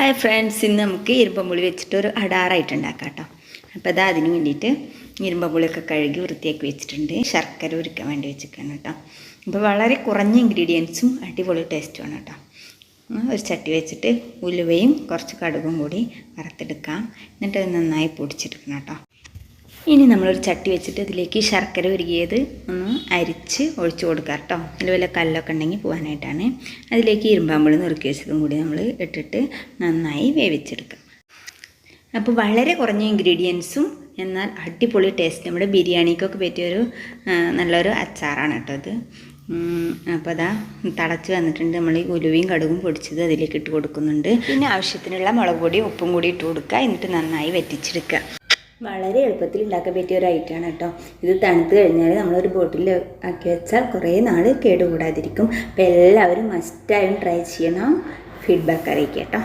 Hi friends, ഇന്ന് നമുക്ക് ഇരുമ്പമ്പുളി വെച്ചിട്ട് ഒരു അടാറായിട്ട് ഉണ്ടാക്കാം കേട്ടോ. അപ്പോൾ അതാ അതിന് വേണ്ടിയിട്ട് ഇരുമ്പമ്പുളിയൊക്കെ കഴുകി വൃത്തിയാക്കി വെച്ചിട്ടുണ്ട്. ശർക്കര ഉരുക്കാൻ വേണ്ടി വെച്ചിരിക്കുകയാണ് കേട്ടോ. അപ്പോൾ വളരെ കുറഞ്ഞ ഇൻഗ്രീഡിയൻസും അടിപൊളി ടേസ്റ്റുമാണ് കേട്ടോ. ഒരു ചട്ടി വെച്ചിട്ട് ഉലുവയും കുറച്ച് കടുകും കൂടി വറുത്തെടുക്കാം. എന്നിട്ട് അത് നന്നായി പൊടിച്ചെടുക്കണം കേട്ടോ. ഇനി നമ്മളൊരു ചട്ടി വെച്ചിട്ട് അതിലേക്ക് ശർക്കര ഉരുകിയത് ഒന്ന് അരിച്ച് ഒഴിച്ചു കൊടുക്കുക കേട്ടോ. അതിൽ വല്ല കല്ലൊക്കെ ഉണ്ടെങ്കിൽ പോകാനായിട്ടാണ്. അതിലേക്ക് ഇരുമ്പാമ്പുളി നുറുക്കി വെച്ചതും കൂടി നമ്മൾ ഇട്ടിട്ട് നന്നായി വേവിച്ചെടുക്കുക. അപ്പോൾ വളരെ കുറഞ്ഞ ഇൻഗ്രീഡിയൻസും എന്നാൽ അടിപൊളി ടേസ്റ്റ്, നമ്മുടെ ബിരിയാണിക്കൊക്കെ പറ്റിയൊരു നല്ലൊരു അച്ചാറാണ് കേട്ടോ അത്. അപ്പോൾ അതാ തിളച്ച് വന്നിട്ടുണ്ട്. നമ്മൾ ഈ ഉലുവയും കടുകും പൊടിച്ചത് അതിലേക്ക് ഇട്ട് കൊടുക്കുന്നുണ്ട്. പിന്നെ ആവശ്യത്തിനുള്ള മുളക് പൊടി ഉപ്പും കൂടി ഇട്ട് കൊടുക്കുക. എന്നിട്ട് നന്നായി വറ്റിച്ചെടുക്കുക. വളരെ എളുപ്പത്തിൽ ഉണ്ടാക്കാൻ പറ്റിയ ഒരു ഐറ്റമാണ് കേട്ടോ. ഇത് തണുത്ത് കഴിഞ്ഞാൽ നമ്മളൊരു ബോട്ടിൽ ആക്കി വെച്ചാൽ കുറേ നാൾ കേടുകൂടാതിരിക്കും. അപ്പോൾ എല്ലാവരും മസ്റ്റായും ട്രൈ ചെയ്യണം. ഫീഡ്ബാക്ക് അറിയിക്കുക കേട്ടോ.